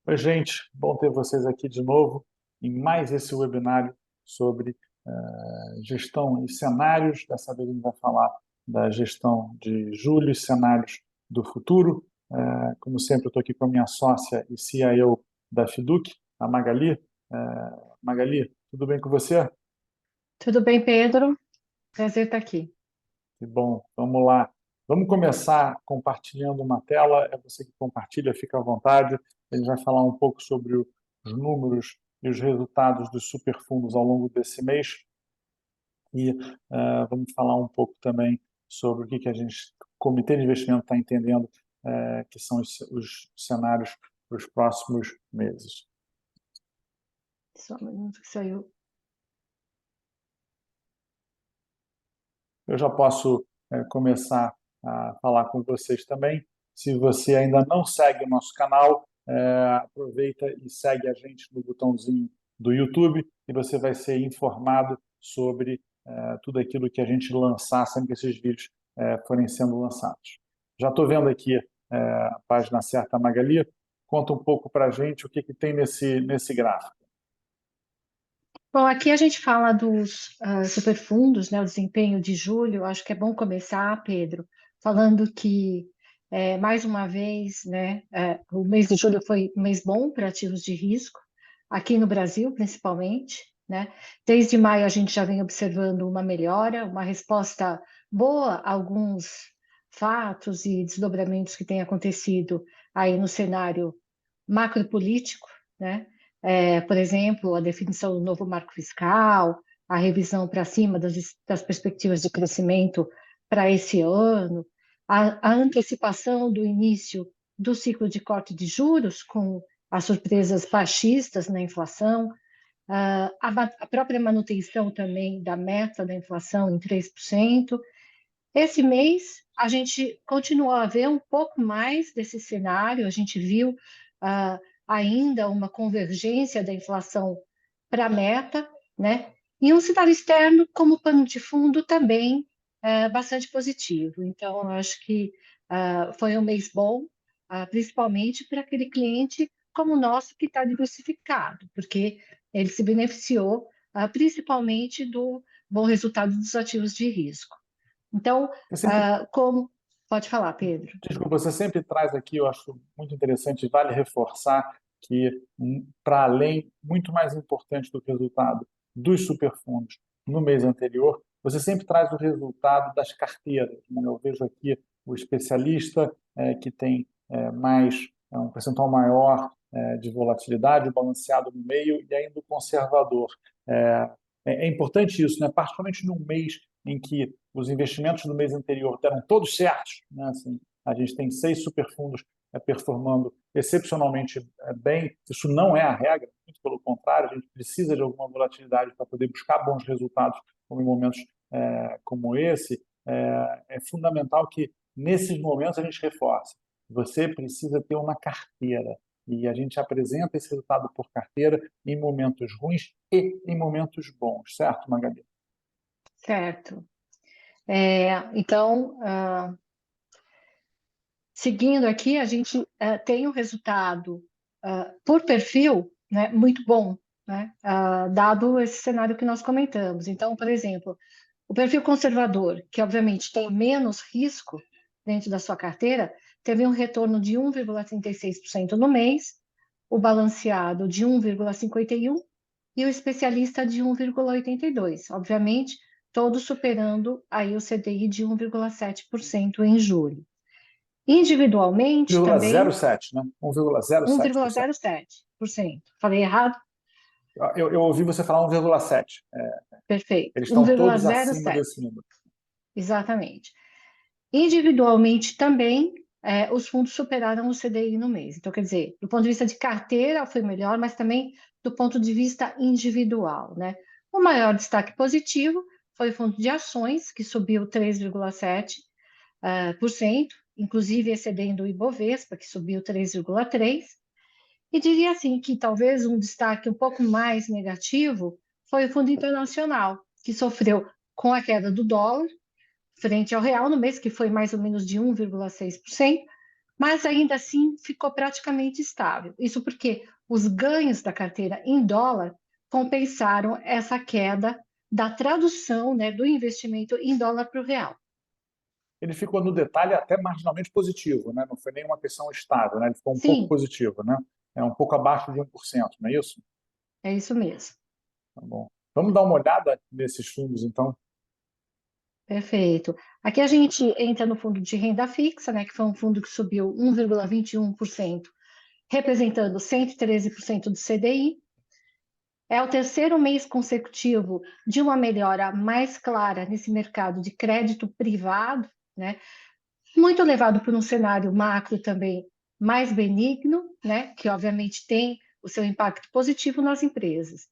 Oi, gente, bom ter vocês aqui de novo em mais esse webinário sobre gestão e cenários. Dessa vez a gente vai falar da gestão de julho e cenários do futuro. Como sempre, eu estou aqui com a minha sócia e CIO da Fiduc, a Magali. Magali, tudo bem com você? Tudo bem, Pedro? Prazer estar aqui. Que bom, vamos lá. Vamos começar compartilhando uma tela. É você que compartilha, fica à vontade. A gente vai falar um pouco sobre os números e os resultados dos superfundos ao longo desse mês. E vamos falar um pouco também sobre o que a gente, o Comitê de Investimento, está entendendo que são os cenários para os próximos meses. Só um minuto que saiu. Eu já posso começar a falar com vocês também. Se você ainda não segue o nosso canal, aproveita e segue a gente no botãozinho do YouTube e você vai ser informado sobre tudo aquilo que a gente lançar sempre que esses vídeos forem sendo lançados. Já estou vendo aqui a página certa, Magali. Conta um pouco para a gente o que tem nesse gráfico. Bom, aqui a gente fala dos superfundos, né, o desempenho de julho. Acho que é bom começar, Pedro, falando que, mais uma vez, né, o mês de julho foi um mês bom para ativos de risco, aqui no Brasil, principalmente, né? Desde maio a gente já vem observando uma melhora, uma resposta boa a alguns fatos e desdobramentos que têm acontecido aí no cenário macropolítico, né? Por exemplo, a definição do novo marco fiscal, a revisão para cima das perspectivas de crescimento para esse ano, a antecipação do início do ciclo de corte de juros, com as surpresas baixistas na inflação, a própria manutenção também da meta da inflação em 3%. Esse mês, a gente continuou a ver um pouco mais desse cenário, a gente viu ah, ainda uma convergência da inflação para a meta, né? E um cenário externo, como pano de fundo, também bastante positivo. Então, eu acho que foi um mês bom, principalmente para aquele cliente como o nosso que está diversificado, porque ele se beneficiou principalmente do bom resultado dos ativos de risco. Então, Você sempre como. Pode falar, Pedro. Desculpa, você sempre traz aqui, eu acho muito interessante, vale reforçar que, para além, muito mais importante do que o resultado dos superfundos no mês anterior, você sempre traz o resultado das carteiras, né? Eu vejo aqui o especialista que tem um percentual maior de volatilidade, o balanceado no meio e ainda o conservador. É, é importante isso, né? Particularmente num mês em que os investimentos do mês anterior deram todos certos, né? Assim, a gente tem 6 superfundos performando excepcionalmente bem. Isso não é a regra, muito pelo contrário, a gente precisa de alguma volatilidade para poder buscar bons resultados, como em momentos como esse. É fundamental que, nesses momentos, a gente reforce. Você precisa ter uma carteira. E a gente apresenta esse resultado por carteira em momentos ruins e em momentos bons, certo, Magali? Certo. Então, seguindo aqui, a gente tem um resultado por perfil, né, muito bom, né, dado esse cenário que nós comentamos. Então, por exemplo, o perfil conservador, que obviamente tem menos risco dentro da sua carteira, teve um retorno de 1,36% no mês, o balanceado de 1,51% e o especialista de 1,82%. Obviamente, todos superando aí o CDI de 1,7% em julho. Individualmente, também 1,07, né? 1,07%. 1,07%. Falei errado? Eu ouvi você falar 1,7. Perfeito. Eles estão todos acima 1,07. desse número. Exatamente. Individualmente também, os fundos superaram o CDI no mês. Então, quer dizer, do ponto de vista de carteira foi melhor, mas também do ponto de vista individual, né? O maior destaque positivo foi o fundo de ações, que subiu 3,7%, inclusive excedendo o Ibovespa, que subiu 3,3%. E diria assim que talvez um destaque um pouco mais negativo foi o fundo internacional, que sofreu com a queda do dólar frente ao real no mês, que foi mais ou menos de 1,6%, mas ainda assim ficou praticamente estável. Isso porque os ganhos da carteira em dólar compensaram essa queda da tradução, né, do investimento em dólar para o real. Ele ficou no detalhe até marginalmente positivo, né? Não foi nenhuma questão estável, né? Ele ficou um pouco Sim, positivo, né? É um pouco abaixo de 1%, não é isso? é isso mesmo. Tá bom. Vamos dar uma olhada nesses fundos, então. Perfeito. Aqui a gente entra no fundo de renda fixa, né, que foi um fundo que subiu 1,21%, representando 113% do CDI. É o terceiro mês consecutivo de uma melhora mais clara nesse mercado de crédito privado, né, muito levado por um cenário macro também mais benigno, né, que obviamente tem o seu impacto positivo nas empresas.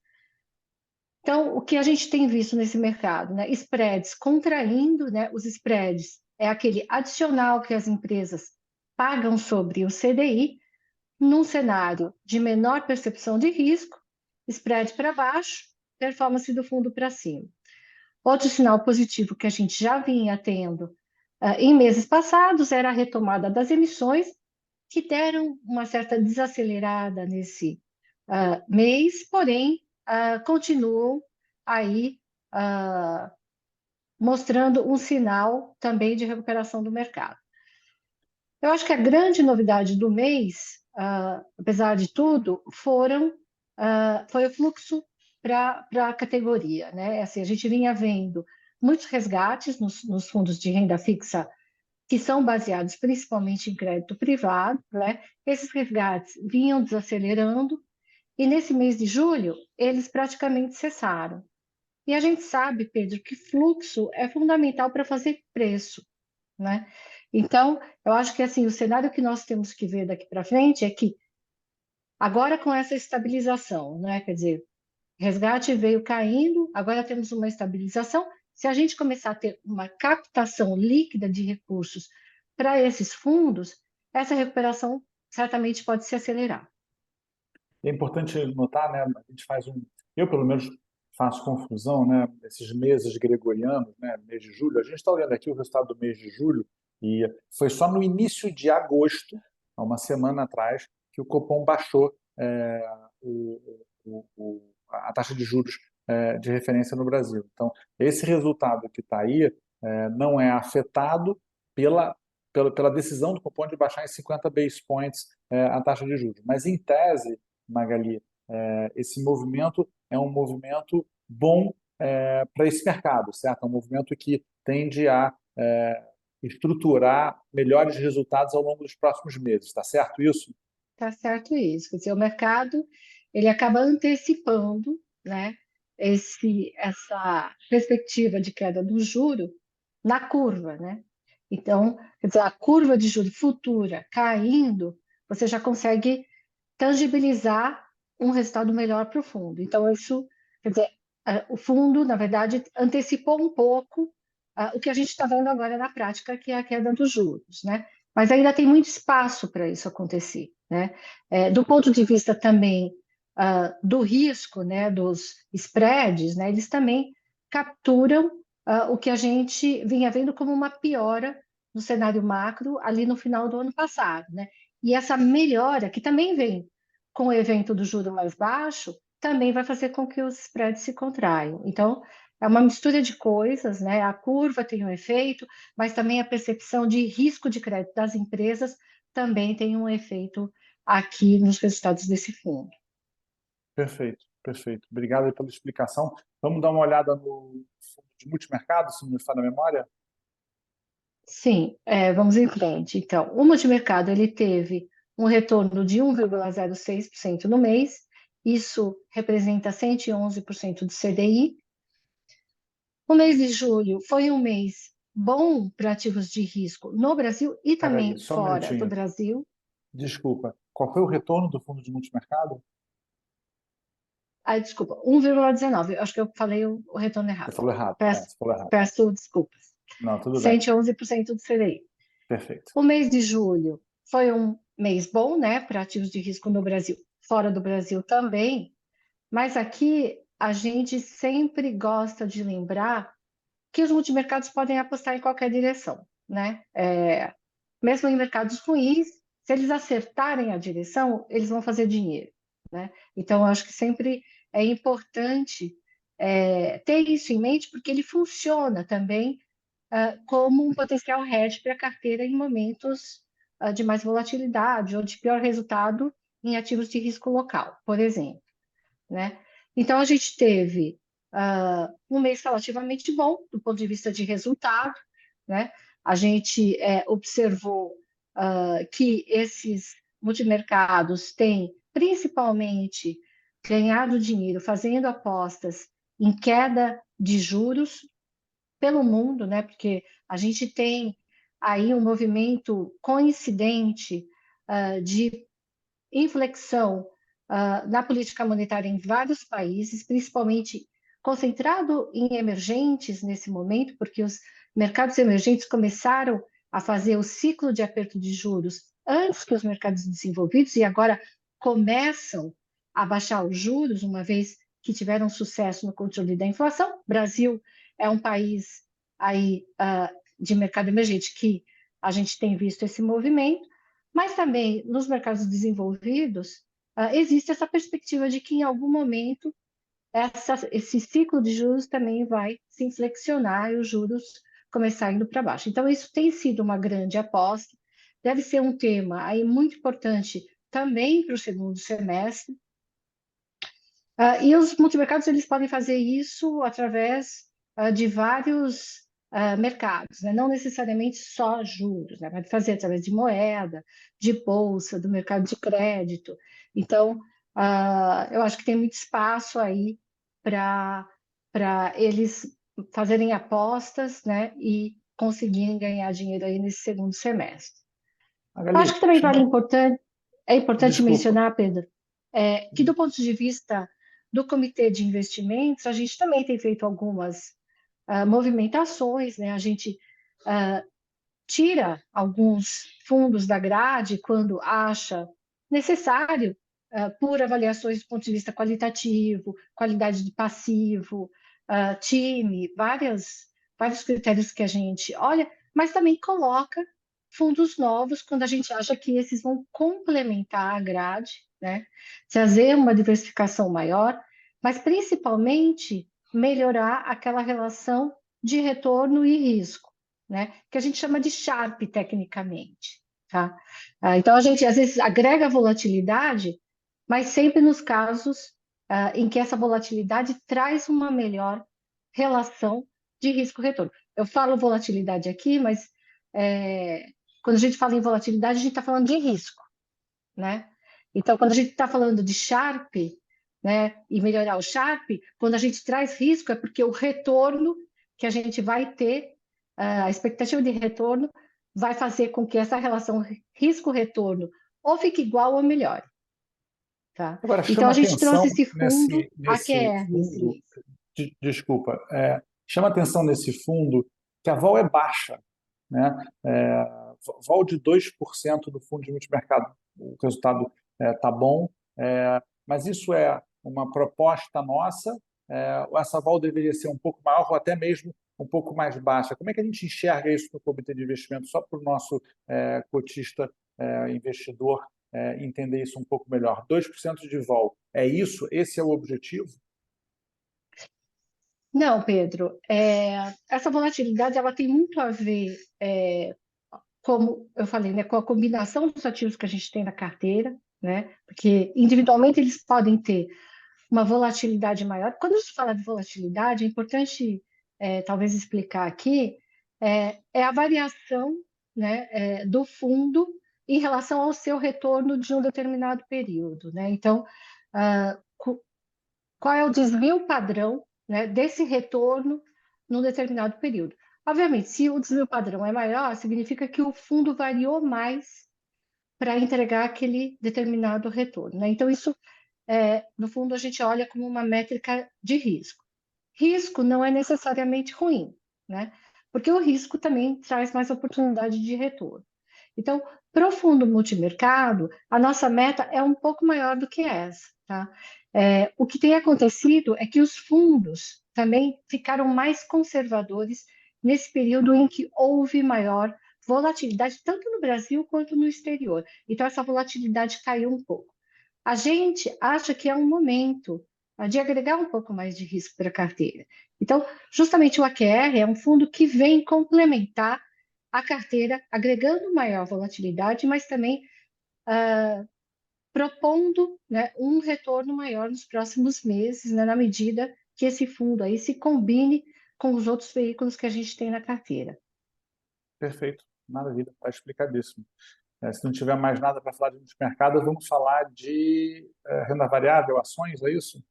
Então, o que a gente tem visto nesse mercado, né? Spreads contraindo, né? Os spreads é aquele adicional que as empresas pagam sobre o CDI, num cenário de menor percepção de risco, spread para baixo, performance do fundo para cima. Outro sinal positivo que a gente já vinha tendo em meses passados era a retomada das emissões, que deram uma certa desacelerada nesse mês, porém continuam aí uh, mostrando um sinal também de recuperação do mercado. Eu acho que a grande novidade do mês, apesar de tudo, foi o fluxo para a categoria, né? Assim, a gente vinha vendo muitos resgates nos fundos de renda fixa que são baseados principalmente em crédito privado, né? Esses resgates vinham desacelerando e nesse mês de julho eles praticamente cessaram. E a gente sabe, Pedro, que fluxo é fundamental para fazer preço, né? Então, eu acho que assim, o cenário que nós temos que ver daqui para frente é que agora com essa estabilização, né? Quer dizer, resgate veio caindo, agora temos uma estabilização. Se a gente começar a ter uma captação líquida de recursos para esses fundos, essa recuperação certamente pode se acelerar. É importante notar, né? A gente faz um. Eu, pelo menos, faço confusão, né? Esses meses gregorianos, né? Mês de julho. A gente está olhando aqui o resultado do mês de julho e foi só no início de agosto, há uma semana atrás, que o Copom baixou a taxa de juros de referência no Brasil. Então, esse resultado que está aí não é afetado pela decisão do Copom de baixar em 50 base points a taxa de juros. Mas, em tese, Magali, esse movimento é um movimento bom para esse mercado, certo? É um movimento que tende a estruturar melhores resultados ao longo dos próximos meses, está certo isso? Tá certo isso. Quer dizer, o mercado ele acaba antecipando, né, essa perspectiva de queda do juro na curva, né? Então, quer dizer, a curva de juro futura caindo, você já consegue tangibilizar um resultado melhor para o fundo. Então, isso, quer dizer, o fundo, na verdade, antecipou um pouco o que a gente está vendo agora na prática, que é a queda dos juros, né? Mas ainda tem muito espaço para isso acontecer, né? Do ponto de vista também do risco, né, dos spreads, né, eles também capturam o que a gente vinha vendo como uma piora no cenário macro ali no final do ano passado, né? E essa melhora, que também vem com o evento do juro mais baixo, também vai fazer com que os spreads se contraiam. Então, é uma mistura de coisas, né? A curva tem um efeito, mas também a percepção de risco de crédito das empresas também tem um efeito aqui nos resultados desse fundo. Perfeito, perfeito. Obrigado aí pela explicação. Vamos dar uma olhada no fundo de multimercado, se não me falha a memória? Sim, vamos em frente. Então, o multimercado ele teve um retorno de 1,06% no mês, isso representa 111% do CDI. O mês de julho foi um mês bom para ativos de risco no Brasil e Espera aí, também só um fora do minutinho. Brasil. Desculpa. Qual foi o retorno do fundo de multimercado? Desculpa, 1,19. Acho que eu falei o retorno Você errado. falou errado. Peço, Você falou errado. peço desculpas. Não, tudo bem. 111% do CDI. Perfeito. O mês de julho foi um mês bom, né, para ativos de risco no Brasil, fora do Brasil também, mas aqui a gente sempre gosta de lembrar que os multimercados podem apostar em qualquer direção, né? Mesmo em mercados ruins, se eles acertarem a direção, eles vão fazer dinheiro, né? Então, eu acho que sempre é importante ter isso em mente, porque ele funciona também como um potencial hedge para a carteira em momentos de mais volatilidade ou de pior resultado em ativos de risco local, por exemplo, né? Então, a gente teve um mês relativamente bom do ponto de vista de resultado, né? A gente observou que esses multimercados têm principalmente ganhado dinheiro fazendo apostas em queda de juros pelo mundo, né? Porque a gente tem aí um movimento coincidente de inflexão na política monetária em vários países, principalmente concentrado em emergentes nesse momento, porque os mercados emergentes começaram a fazer o ciclo de aperto de juros antes que os mercados desenvolvidos e agora começam a baixar os juros, uma vez que tiveram sucesso no controle da inflação. O Brasil é um país aí de mercado emergente que a gente tem visto esse movimento, mas também nos mercados desenvolvidos existe essa perspectiva de que em algum momento esse ciclo de juros também vai se inflexionar e os juros começar indo para baixo. Então, isso tem sido uma grande aposta, deve ser um tema aí muito importante também para o segundo semestre. E os multimercados eles podem fazer isso através de vários mercados, né? Não necessariamente só juros, né? Pode fazer através de moeda, de bolsa, do mercado de crédito. Então, eu acho que tem muito espaço aí para eles fazerem apostas, né? E conseguirem ganhar dinheiro aí nesse segundo semestre. Eu acho que Magali, também é importante desculpa. mencionar, Pedro, que do ponto de vista do Comitê de Investimentos, a gente também tem feito algumas movimentações, né? A gente tira alguns fundos da grade quando acha necessário, por avaliações do ponto de vista qualitativo, qualidade de passivo, time, vários critérios que a gente olha, mas também coloca fundos novos quando a gente acha que esses vão complementar a grade, né? Trazer uma diversificação maior, mas principalmente melhorar aquela relação de retorno e risco, né? Que a gente chama de Sharpe tecnicamente, tá? Então a gente às vezes agrega volatilidade, mas sempre nos casos em que essa volatilidade traz uma melhor relação de risco-retorno. Eu falo volatilidade aqui, mas quando a gente fala em volatilidade, a gente está falando de risco, né? Então, quando a gente está falando de Sharp, né, e melhorar o Sharp, quando a gente traz risco, é porque o retorno que a gente vai ter, a expectativa de retorno, vai fazer com que essa relação risco-retorno ou fique igual ou melhore, tá? Agora, Então, a chama gente trouxe atenção esse fundo nesse AQR esse fundo, mês. desculpa, chama atenção nesse fundo que a vol é baixa, né? Vol de 2% do fundo de multimercado, o resultado está bom, mas isso é uma proposta nossa, ou essa vol deveria ser um pouco maior ou até mesmo um pouco mais baixa? Como é que a gente enxerga isso no comitê de investimento, só para o nosso cotista investidor entender isso um pouco melhor? 2% de vol, é isso? Esse é o objetivo? Não, Pedro, essa volatilidade ela tem muito a ver, como eu falei, né, com a combinação dos ativos que a gente tem na carteira, né? Porque individualmente eles podem ter uma volatilidade maior. Quando a gente fala de volatilidade, é importante talvez explicar aqui, a variação, né, do fundo em relação ao seu retorno de um determinado período, né? Então, qual é o desvio padrão, né, desse retorno num determinado período? Obviamente, se o desvio padrão é maior, significa que o fundo variou mais para entregar aquele determinado retorno, né? Então, isso, no fundo, a gente olha como uma métrica de risco. Risco não é necessariamente ruim, né? Porque o risco também traz mais oportunidade de retorno. Então, para o fundo multimercado, a nossa meta é um pouco maior do que essa, tá? O que tem acontecido é que os fundos também ficaram mais conservadores nesse período em que houve maior volatilidade tanto no Brasil quanto no exterior. Então, essa volatilidade caiu um pouco. A gente acha que é um momento de agregar um pouco mais de risco para a carteira. Então, justamente o AQR é um fundo que vem complementar a carteira, agregando maior volatilidade, mas também propondo, né, um retorno maior nos próximos meses, né, na medida que esse fundo aí se combine com os outros veículos que a gente tem na carteira. Perfeito, maravilha, está explicadíssimo. Se não tiver mais nada para falar de multimercado, vamos falar de renda variável, ações, é isso?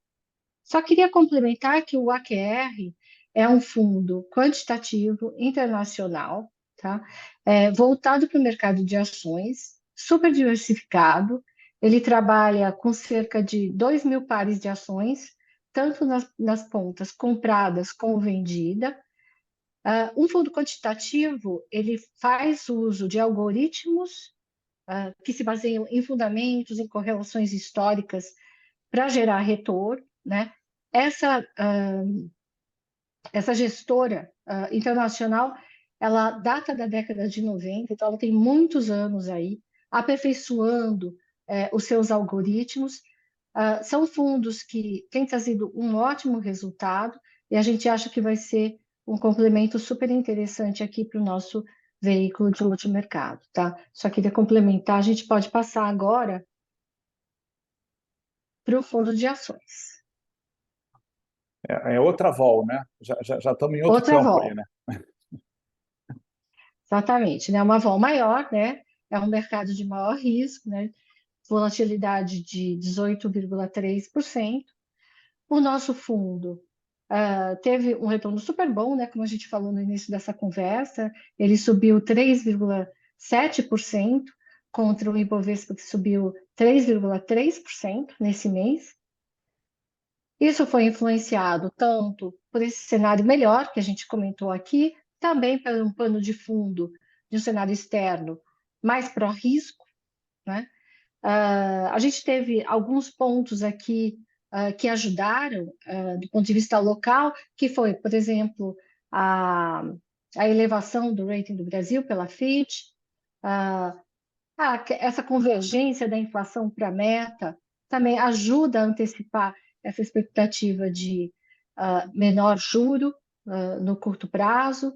Só queria complementar que o AQR é um fundo quantitativo internacional, tá? Voltado para o mercado de ações, super diversificado. Ele trabalha com cerca de 2.000 pares de ações, tanto nas pontas compradas como vendida. Um fundo quantitativo, ele faz uso de algoritmos que se baseiam em fundamentos, em correlações históricas para gerar retorno, né? Essa, essa gestora internacional, ela data da década de 90, então ela tem muitos anos aí aperfeiçoando os seus algoritmos. São fundos que têm trazido um ótimo resultado e a gente acha que vai ser um complemento super interessante aqui para o nosso veículo de multimercado, tá? Só queria complementar, a gente pode passar agora para o fundo de ações. É outra vol, né? Já estamos em outro Outra campo aí, vol, né? exatamente, né? Uma vol maior, né? É um mercado de maior risco, né? Volatilidade de 18,3%. O nosso fundo teve um retorno super bom, né? Como a gente falou no início dessa conversa, ele subiu 3,7% contra o Ibovespa que subiu 3,3% nesse mês. Isso foi influenciado tanto por esse cenário melhor que a gente comentou aqui, também por um pano de fundo de um cenário externo mais pró-risco, né? A gente teve alguns pontos aqui que ajudaram do ponto de vista local, que foi, por exemplo, a, a elevação do rating do Brasil pela Fitch, ah, essa convergência da inflação para a meta também ajuda a antecipar essa expectativa de menor juro no curto prazo.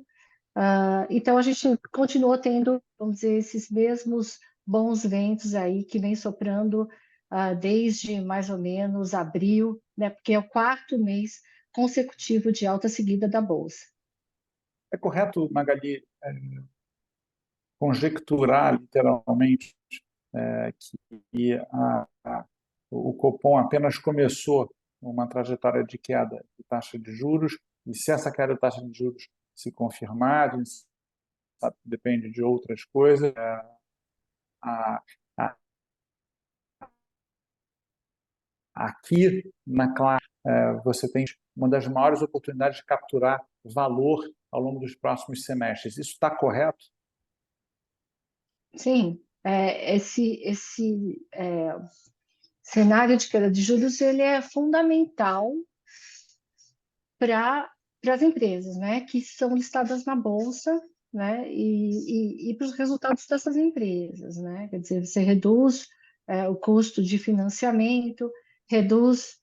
Então, a gente continuou tendo, vamos dizer, esses mesmos bons ventos aí que vem soprando desde mais ou menos abril, né, porque é o quarto mês consecutivo de alta seguida da Bolsa. É correto, Magali, conjecturar literalmente que o Copom apenas começou uma trajetória de queda de taxa de juros, e se essa queda de taxa de juros se confirmar, a gente sabe que depende de outras coisas, a, a, aqui na classe você tem uma das maiores oportunidades de capturar valor ao longo dos próximos semestres. Isso está correto? Sim, esse cenário de queda de juros ele é fundamental para as empresas, né, que são listadas na bolsa, né, e para os resultados dessas empresas, né, quer dizer, você reduz o custo de financiamento, reduz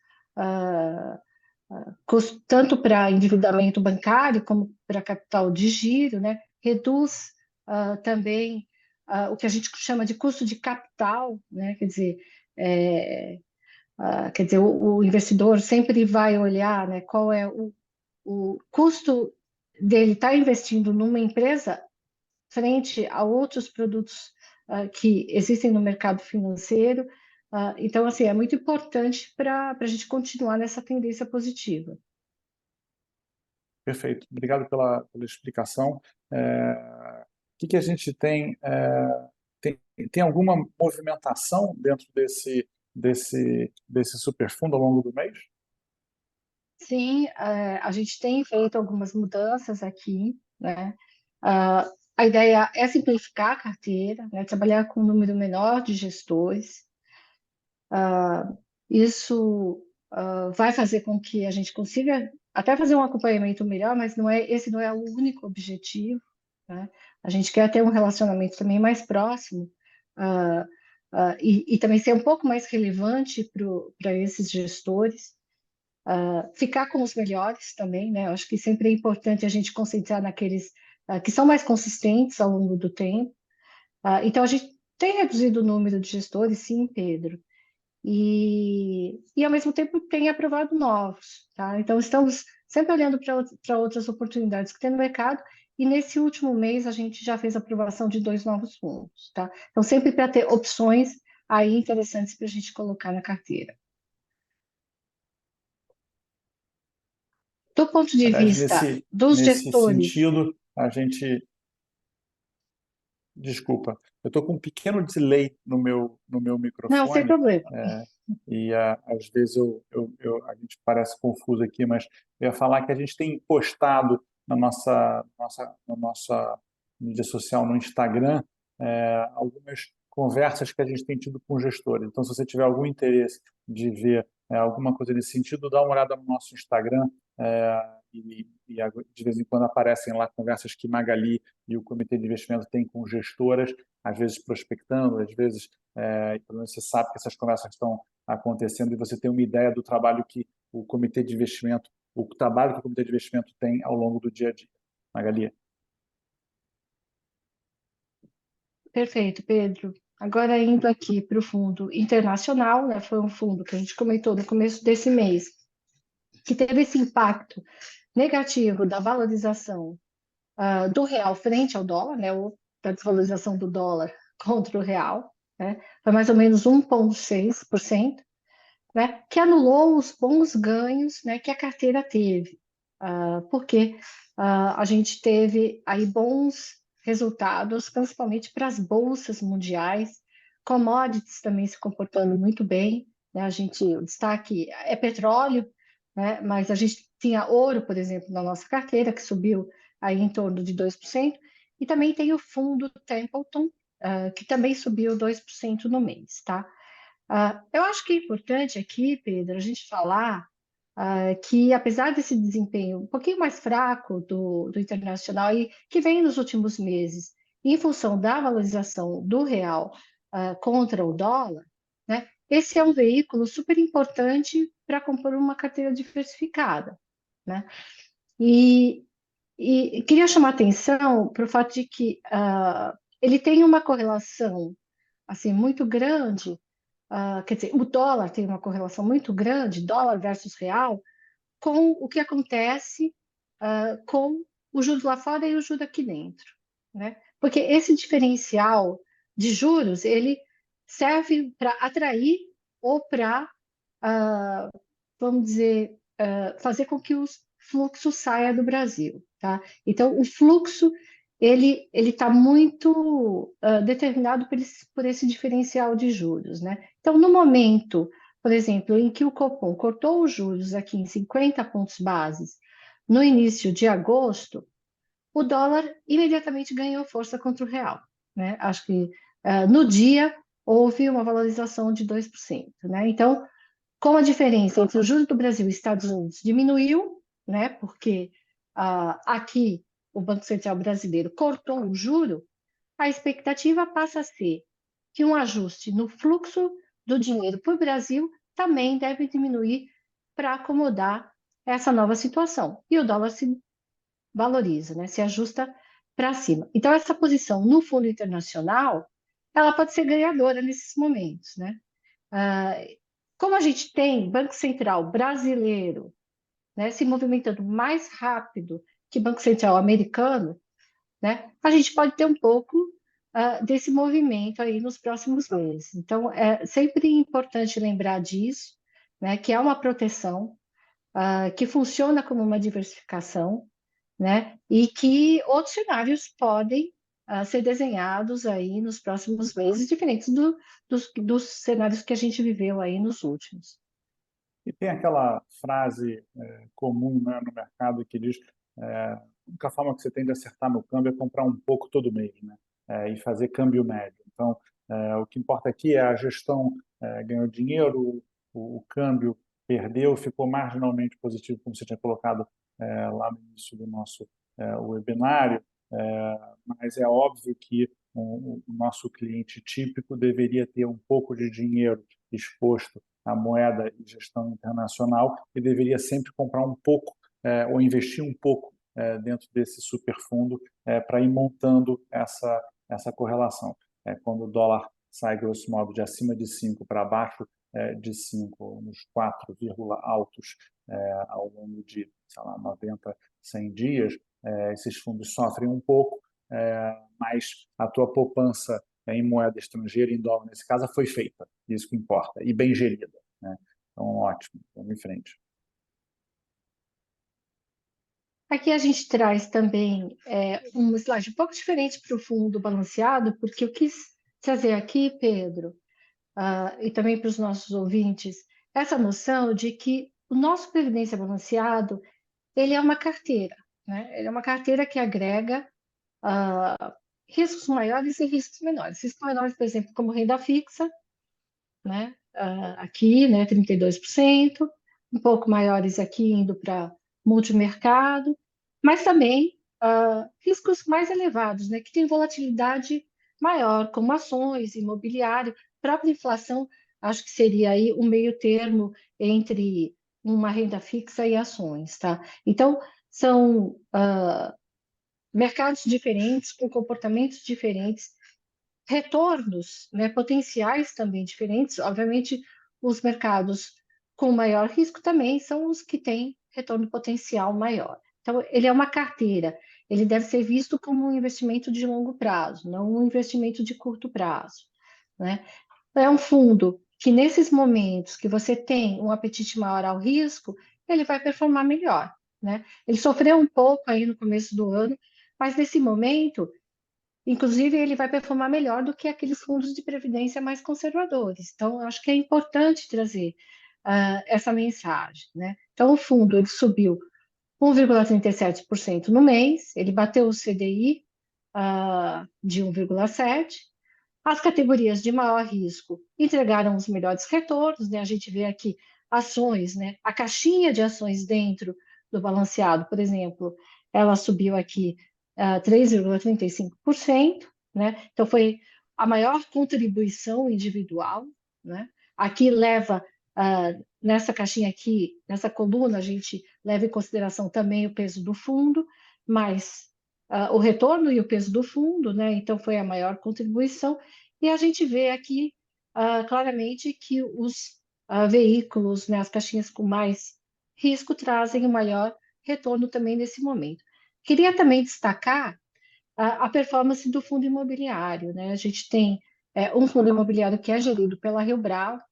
custo tanto para endividamento bancário como para capital de giro, né, reduz também o que a gente chama de custo de capital, né, é, quer dizer, o investidor sempre vai olhar, né, qual é o custo dele estar investindo numa empresa frente a outros produtos que existem no mercado financeiro. Então, assim, é muito importante para a gente continuar nessa tendência positiva. Perfeito. Obrigado pela explicação. O que a gente tem, tem alguma movimentação dentro desse superfundo ao longo do mês? Sim, a gente tem feito algumas mudanças aqui, né? Ah, a ideia é simplificar a carteira, né? Trabalhar com um número menor de gestores. Isso vai fazer com que a gente consiga até fazer um acompanhamento melhor, mas esse não é o único objetivo, né? A gente quer ter um relacionamento também mais próximo, ah, e também ser um pouco mais relevante para esses gestores, ficar com os melhores também, né? Eu acho que sempre é importante a gente concentrar naqueles que são mais consistentes ao longo do tempo. Então, a gente tem reduzido o número de gestores, sim, Pedro, e ao mesmo tempo tem aprovado novos, tá? Então, estamos sempre olhando para outras oportunidades que tem no mercado, e nesse último mês a gente já fez a aprovação de 2 novos fundos, tá? Então, sempre para ter opções aí interessantes para a gente colocar na carteira. Do ponto de Aliás, vista dos nesse gestores, sentido, a gente... Desculpa, eu estou com um pequeno delay no meu não, sem microfone, problema. e às vezes a gente parece confuso aqui, mas eu ia falar que a gente tem postado na nossa mídia social, no Instagram, algumas conversas que a gente tem tido com gestores. Então, se você tiver algum interesse de ver alguma coisa nesse sentido, dá uma olhada no nosso Instagram, de vez em quando aparecem lá conversas que Magali e o Comitê de Investimento têm com gestoras, às vezes prospectando, às vezes você sabe que essas conversas estão acontecendo e você tem uma ideia do trabalho que o Comitê de Investimento, o trabalho que o Comitê de Investimento tem ao longo do dia a dia. Magali? Perfeito, Pedro. Agora indo aqui para o fundo internacional, né, foi um fundo que a gente comentou no começo desse mês, que teve esse impacto negativo da valorização do real frente ao dólar, né, ou da desvalorização do dólar contra o real, né, foi mais ou menos 1,6%, né, que anulou os bons ganhos, né, que a carteira teve, porque a gente teve aí bons resultados, principalmente para as bolsas mundiais, commodities também se comportando muito bem, né, o destaque é petróleo, né, mas a gente tinha ouro, por exemplo, na nossa carteira, que subiu aí em torno de 2%, e também tem o fundo Templeton, que também subiu 2% no mês, tá? Eu acho que é importante aqui, Pedro, a gente falar que, apesar desse desempenho um pouquinho mais fraco do internacional e que vem nos últimos meses, em função da valorização do real contra o dólar, né, esse é um veículo super importante para compor uma carteira diversificada, né? E, e queria chamar atenção para o fato de que ele tem uma correlação assim muito grande. Quer dizer, o dólar tem uma correlação muito grande, dólar versus real, com o que acontece com o juros lá fora e o juros aqui dentro, né? Porque esse diferencial de juros, ele serve para atrair ou para, vamos dizer, fazer com que o fluxo saia do Brasil, tá? Então, o fluxo, ele está muito determinado por esse diferencial de juros, né? Então, no momento, por exemplo, em que o Copom cortou os juros aqui em 50 pontos bases no início de agosto, o dólar imediatamente ganhou força contra o real, né? Acho que no dia houve uma valorização de 2%, né? Então, como a diferença entre o juros do Brasil e Estados Unidos diminuiu, né? Porque aqui o Banco Central brasileiro cortou o juro, a expectativa passa a ser que um ajuste no fluxo do dinheiro para o Brasil também deve diminuir para acomodar essa nova situação. E o dólar se valoriza, né? Se ajusta para cima. Então, essa posição no fundo internacional, ela pode ser ganhadora nesses momentos, né? Ah, Como a gente tem Banco Central brasileiro, né, se movimentando mais rápido que Banco Central americano, né, a gente pode ter um pouco desse movimento aí nos próximos meses. Então, é sempre importante lembrar disso, né, que é uma proteção, que funciona como uma diversificação, né, e que outros cenários podem ser desenhados aí nos próximos meses, diferentes dos cenários que a gente viveu aí nos últimos. E tem aquela frase comum, né, no mercado que diz a única forma que você tem de acertar no câmbio é comprar um pouco todo mês, né? E fazer câmbio médio. Então, o que importa aqui é a gestão ganhou dinheiro, o câmbio perdeu, ficou marginalmente positivo, como você tinha colocado lá no início do nosso webinário. mas é óbvio que o nosso cliente típico deveria ter um pouco de dinheiro exposto à moeda e gestão internacional e deveria sempre comprar um pouco ou investir um pouco dentro desse superfundo para ir montando essa correlação. Quando o dólar sai, grosso modo, de acima de 5 para abaixo de 5, nos 4 altos ao longo de, sei lá, 90, 100 dias, esses fundos sofrem um pouco, mas a tua poupança em moeda estrangeira, em dólar nesse caso, foi feita. Isso que importa. E bem gerida. Né? Então, ótimo. Vamos em frente. Aqui a gente traz também um slide um pouco diferente para o fundo balanceado, porque eu quis trazer aqui, Pedro, e também para os nossos ouvintes, essa noção de que o nosso Previdência Balanceado, ele é uma carteira, né? Ele é uma carteira que agrega riscos maiores e riscos menores. Riscos menores, por exemplo, como renda fixa, né? Aqui, né, 32%, um pouco maiores aqui indo para multimercado, mas também riscos mais elevados, né, que tem volatilidade maior, como ações, imobiliário, própria inflação, acho que seria aí um meio termo entre uma renda fixa e ações, tá? Então, são mercados diferentes, com comportamentos diferentes, retornos, né, potenciais também diferentes. Obviamente, os mercados com maior risco também são os que têm retorno potencial maior. Então, ele é uma carteira, ele deve ser visto como um investimento de longo prazo, não um investimento de curto prazo, né? É um fundo que, nesses momentos que você tem um apetite maior ao risco, ele vai performar melhor, né? Ele sofreu um pouco aí no começo do ano, mas nesse momento inclusive, ele vai performar melhor do que aqueles fundos de previdência mais conservadores. Então, eu acho que é importante trazer essa mensagem, né? Então, o fundo ele subiu 1,37% no mês, ele bateu o CDI de 1,7%. As categorias de maior risco entregaram os melhores retornos, né? A gente vê aqui ações, né? A caixinha de ações dentro do balanceado, por exemplo, ela subiu aqui 3,35%, né? Então foi a maior contribuição individual, né? Aqui leva nessa caixinha aqui, nessa coluna, a gente leva em consideração também o peso do fundo, mas o retorno e o peso do fundo, né? Então foi a maior contribuição. E a gente vê aqui claramente que os veículos, né, as caixinhas com mais risco, trazem o maior retorno também nesse momento. Queria também destacar a performance do fundo imobiliário, né? A gente tem um fundo imobiliário que é gerido pela Rio Bravo.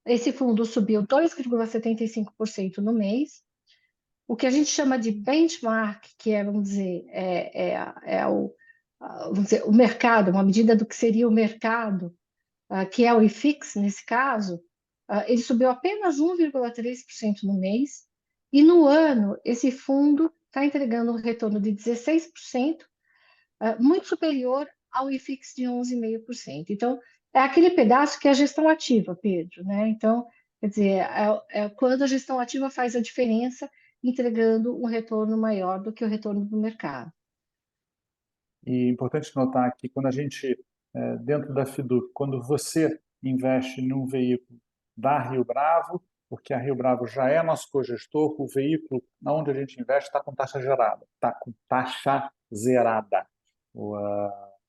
Esse fundo subiu 2,75% no mês. O que a gente chama de benchmark, que é, vamos dizer, vamos dizer, o mercado, uma medida do que seria o mercado, que é o IFIX nesse caso, ele subiu apenas 1,3% no mês, e no ano esse fundo está entregando um retorno de 16%, muito superior ao IFIX de 11,5%. Então, é aquele pedaço que é a gestão ativa, Pedro, né? Então, quer dizer, é quando a gestão ativa faz a diferença, entregando um retorno maior do que o retorno do mercado. E é importante notar que quando a gente, dentro da FIDUC, quando você investe num veículo da Rio Bravo, porque a Rio Bravo já é nosso cogestor, o veículo onde a gente investe está com taxa gerada, está com taxa zerada.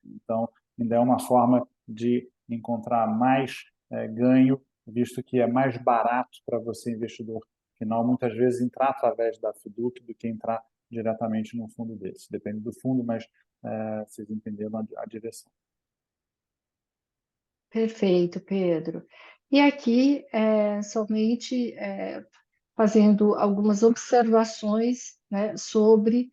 Então, ainda é uma forma de encontrar mais ganho, visto que é mais barato para você, investidor final, muitas vezes entrar através da FIDUC do que entrar diretamente num fundo desse. Depende do fundo, mas vocês entenderam a direção. Perfeito, Pedro. E aqui, somente fazendo algumas observações, né, sobre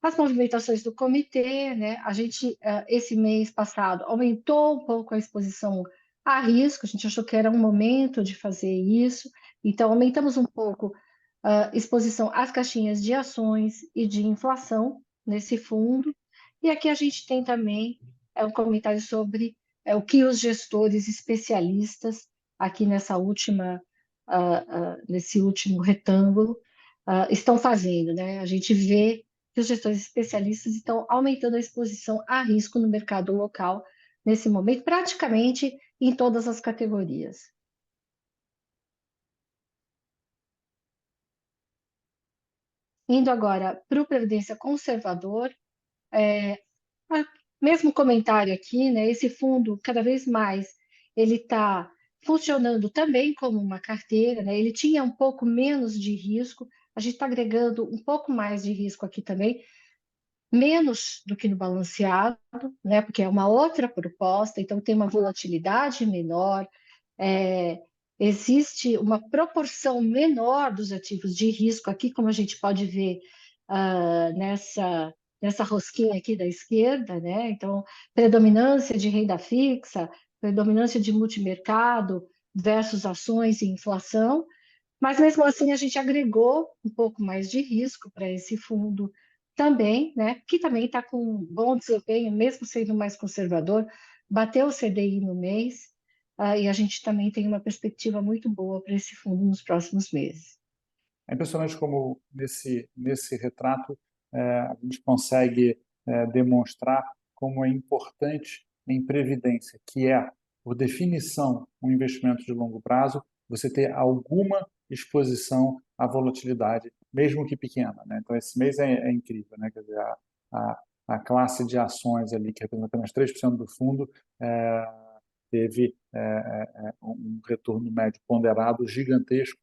as movimentações do comitê, né? A gente, esse mês passado, aumentou um pouco a exposição a risco, a gente achou que era um momento de fazer isso, então aumentamos um pouco a exposição às caixinhas de ações e de inflação nesse fundo. E aqui a gente tem também um comentário sobre o que os gestores especialistas, aqui nesse último retângulo, estão fazendo, né? A gente vê que os gestores especialistas estão aumentando a exposição a risco no mercado local nesse momento, praticamente em todas as categorias. Indo agora para o Previdência Conservador, mesmo comentário aqui, né? Esse fundo, cada vez mais, ele está funcionando também como uma carteira, né? Ele tinha um pouco menos de risco, a gente está agregando um pouco mais de risco aqui também, menos do que no balanceado, né? Porque é uma outra proposta, então tem uma volatilidade menor, existe uma proporção menor dos ativos de risco aqui, como a gente pode ver nessa rosquinha aqui da esquerda, né? Então, predominância de renda fixa, predominância de multimercado versus ações e inflação, mas mesmo assim a gente agregou um pouco mais de risco para esse fundo também, né? Que também está com um bom desempenho, mesmo sendo mais conservador, bateu o CDI no mês, e a gente também tem uma perspectiva muito boa para esse fundo nos próximos meses. É impressionante como nesse retrato a gente consegue demonstrar como é importante em previdência, que é, por definição, um investimento de longo prazo, você ter alguma exposição à volatilidade, mesmo que pequena, né? Então, esse mês é incrível, né? Quer dizer, a classe de ações ali, que representa apenas 3% do fundo, teve um retorno médio ponderado gigantesco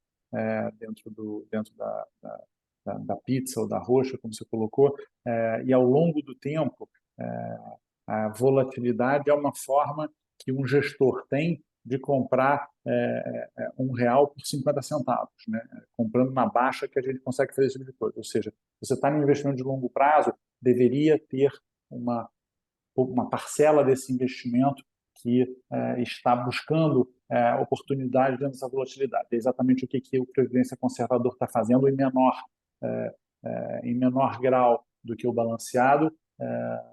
dentro da pizza ou da roxa, como você colocou, e ao longo do tempo, a volatilidade é uma forma que um gestor tem de comprar R$ 1 por 50 centavos, né? Comprando uma baixa que a gente consegue fazer esse tipo de coisa. Ou seja, você está em investimento de longo prazo, deveria ter uma parcela desse investimento que está buscando oportunidade dentro dessa volatilidade. É exatamente o que o Previdência Conservador está fazendo em menor grau do que o balanceado,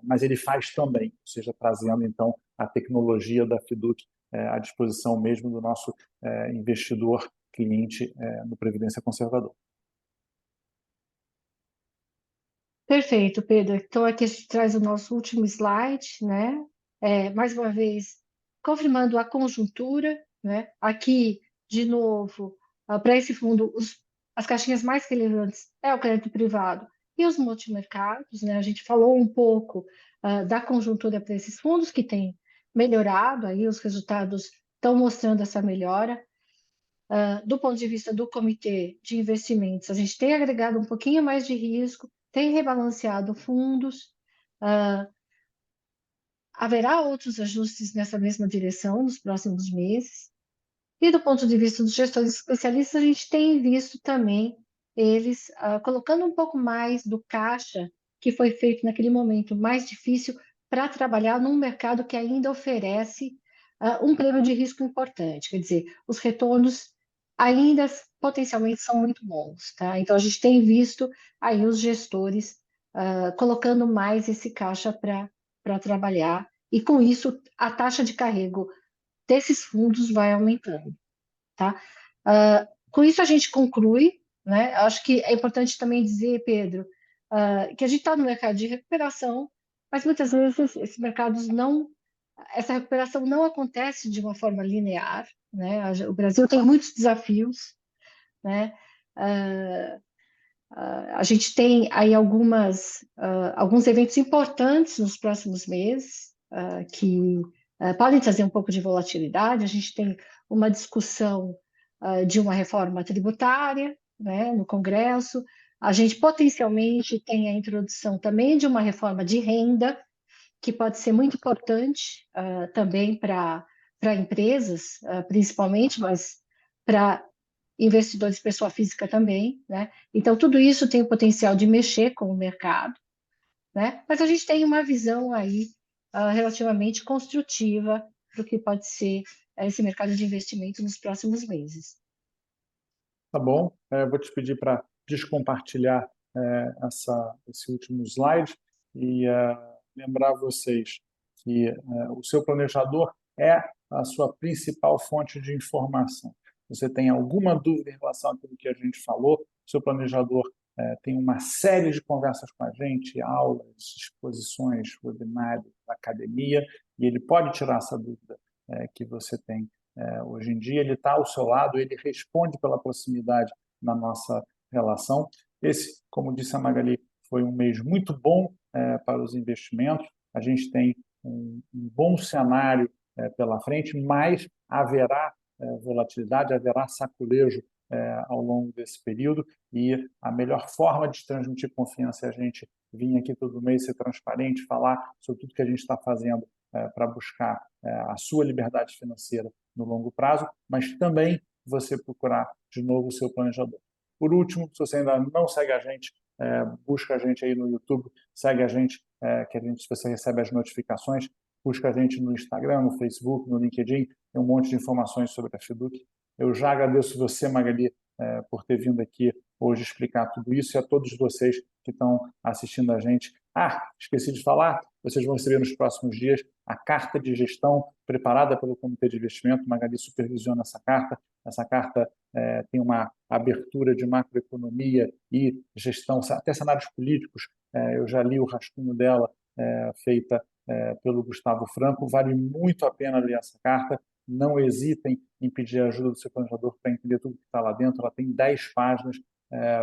mas ele faz também, ou seja, trazendo então a tecnologia da FIDUC à disposição mesmo do nosso investidor cliente no Previdência Conservador. Perfeito, Pedro. Então, aqui a gente traz o nosso último slide, né? Mais uma vez, confirmando a conjuntura, né? Aqui, de novo, para esse fundo, as caixinhas mais relevantes é o crédito privado e os multimercados, né? A gente falou um pouco da conjuntura para esses fundos que têm melhorado, aí os resultados estão mostrando essa melhora. Do ponto de vista do comitê de investimentos, a gente tem agregado um pouquinho mais de risco, tem rebalanceado fundos, haverá outros ajustes nessa mesma direção nos próximos meses. E do ponto de vista dos gestores especialistas, a gente tem visto também eles colocando um pouco mais do caixa que foi feito naquele momento mais difícil para trabalhar num mercado que ainda oferece um prêmio de risco importante. Quer dizer, os retornos ainda potencialmente são muito bons, tá? Então a gente tem visto aí os gestores colocando mais esse caixa para trabalhar e com isso a taxa de carrego desses fundos vai aumentando, tá? Com isso a gente conclui, né? Acho que é importante também dizer, Pedro, que a gente está no mercado de recuperação, mas muitas vezes essa recuperação não acontece de uma forma linear, né? O Brasil tem muitos desafios, né? A gente tem aí alguns eventos importantes nos próximos meses que podem trazer um pouco de volatilidade. A gente tem uma discussão de uma reforma tributária, né, no Congresso. A gente potencialmente tem a introdução também de uma reforma de renda, que pode ser muito importante também para empresas, principalmente, mas para investidores pessoa física também, né? Então, tudo isso tem o potencial de mexer com o mercado, né? Mas a gente tem uma visão aí relativamente construtiva do que pode ser esse mercado de investimento nos próximos meses. Tá bom, vou te pedir para descompartilhar esse último slide e lembrar vocês que o seu planejador é a sua principal fonte de informação. Você tem alguma dúvida em relação àquilo que a gente falou, seu planejador tem uma série de conversas com a gente, aulas, exposições, webinários, academia, e ele pode tirar essa dúvida que você tem hoje em dia. Ele está ao seu lado, ele responde pela proximidade na nossa relação. Esse, como disse a Magali, foi um mês muito bom para os investimentos. A gente tem um bom cenário pela frente, mas haverá volatilidade, haverá saculejo ao longo desse período, e a melhor forma de transmitir confiança é a gente vir aqui todo mês, ser transparente, falar sobre tudo que a gente está fazendo para buscar a sua liberdade financeira no longo prazo, mas também você procurar de novo o seu planejador. Por último, se você ainda não segue a gente, busca a gente aí no YouTube, segue a gente, se você recebe as notificações, busca a gente no Instagram, no Facebook, no LinkedIn, tem um monte de informações sobre a Fiduc. Eu já agradeço você, Magali, por ter vindo aqui hoje explicar tudo isso, e a todos vocês que estão assistindo a gente. Esqueci de falar, vocês vão receber nos próximos dias a carta de gestão preparada pelo Comitê de Investimento. Magali supervisiona essa carta. Essa carta tem uma abertura de macroeconomia e gestão, até cenários políticos. Eu já li o rascunho dela, feita pelo Gustavo Franco. Vale muito a pena ler essa carta. Não hesitem em pedir a ajuda do seu planejador para entender tudo que está lá dentro. Ela tem 10 páginas.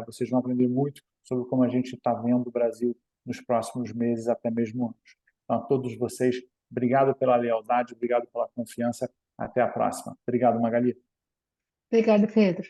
Vocês vão aprender muito sobre como a gente está vendo o Brasil nos próximos meses, até mesmo anos. Então, a todos vocês, obrigado pela lealdade, obrigado pela confiança. Até a próxima. Obrigado, Magali. Obrigada, Pedro.